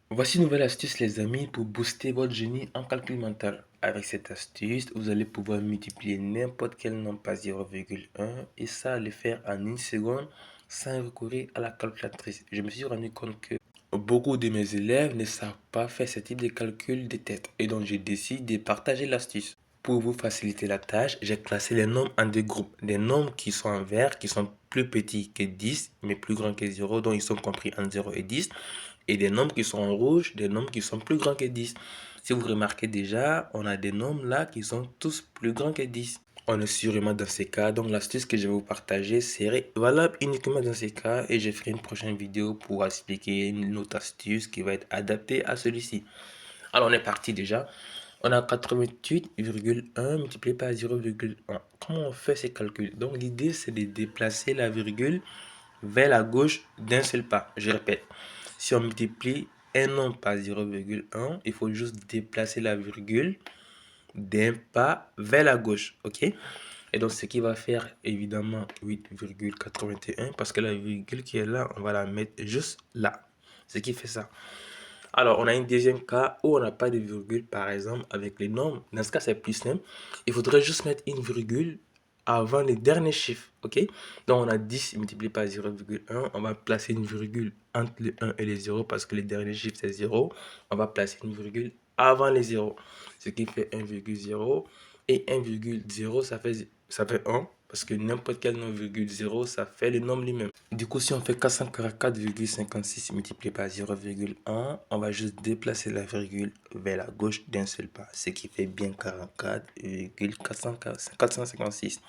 Voici une nouvelle astuce les amis pour booster votre génie en calcul mental. Avec cette astuce, vous allez pouvoir multiplier n'importe quel nombre par 0,1 et ça le faire en une seconde sans recourir à la calculatrice. Je me suis rendu compte que beaucoup de mes élèves ne savent pas faire ce type de calcul de tête et donc j'ai décidé de partager l'astuce. Pour vous faciliter la tâche, j'ai classé les nombres en deux groupes. Des nombres qui sont en vert, qui sont plus petits que 10, mais plus grands que 0, donc ils sont compris entre 0 et 10. Et des nombres qui sont en rouge, des nombres qui sont plus grands que 10. Si vous remarquez déjà, on a des nombres là qui sont tous plus grands que 10. On est sûrement dans ces cas, donc l'astuce que je vais vous partager serait valable uniquement dans ces cas et je ferai une prochaine vidéo pour expliquer une autre astuce qui va être adaptée à celui-ci. Alors on est parti déjà. On a 88,1 multiplié par 0,1. Comment on fait ces calculs? Donc l'idée c'est de déplacer la virgule vers la gauche d'un seul pas. Je répète, si on multiplie un nombre par 0,1, il faut juste déplacer la virgule d'un pas vers la gauche. OK? Et donc, ce qui va faire évidemment 8,81 parce que la virgule qui est là, on va la mettre juste là. Ce qui fait ça. Alors, on a un deuxième cas où on n'a pas de virgule, par exemple, avec les nombres. Dans ce cas, c'est plus simple. Il faudrait juste mettre une virgule avant les derniers chiffres. OK? Donc, on a 10 multiplié par 0,1. On va placer une virgule entre le 1 et le 0 parce que les derniers chiffres, c'est 0. On va placer une virgule avant les 0. Ce qui fait 1,0. Et 1,0, ça fait 1. Parce que n'importe quel nombre virgule 0, ça fait le nombre lui-même. Du coup, si on fait 444,56 multiplié par 0,1, on va juste déplacer la virgule vers la gauche d'un seul pas, ce qui fait bien 44,456.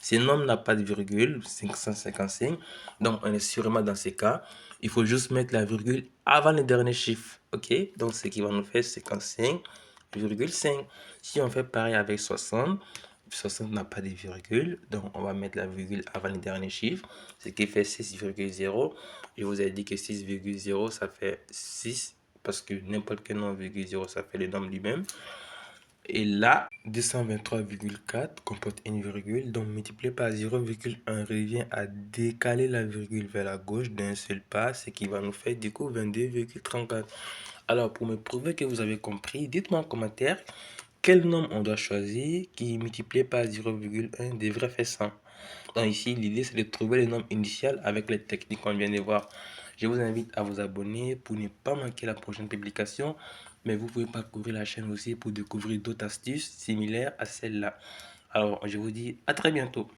Si le nombre n'a pas de virgule, 555, donc on est sûrement dans ces cas, il faut juste mettre la virgule avant le dernier chiffre, ok? Donc ce qui va nous faire 55,5. Si on fait pareil avec 60, 60 n'a pas de virgule, donc on va mettre la virgule avant le dernier chiffre, ce qui fait 6,0. Je vous ai dit que 6,0 ça fait 6, parce que n'importe quel nombre virgule 0 ça fait le nombre lui-même. Et là, 223,4 comporte une virgule, donc multiplié par 0,1 revient à décaler la virgule vers la gauche d'un seul pas, ce qui va nous faire du coup 22,34. Alors, pour me prouver que vous avez compris, dites-moi en commentaire quel nombre on doit choisir qui multiplié par 0,1 devrait faire 100. Donc ici, l'idée c'est de trouver le nombre initial avec les techniques qu'on vient de voir. Je vous invite à vous abonner pour ne pas manquer la prochaine publication. Mais vous pouvez parcourir la chaîne aussi pour découvrir d'autres astuces similaires à celle-là. Alors, je vous dis à très bientôt.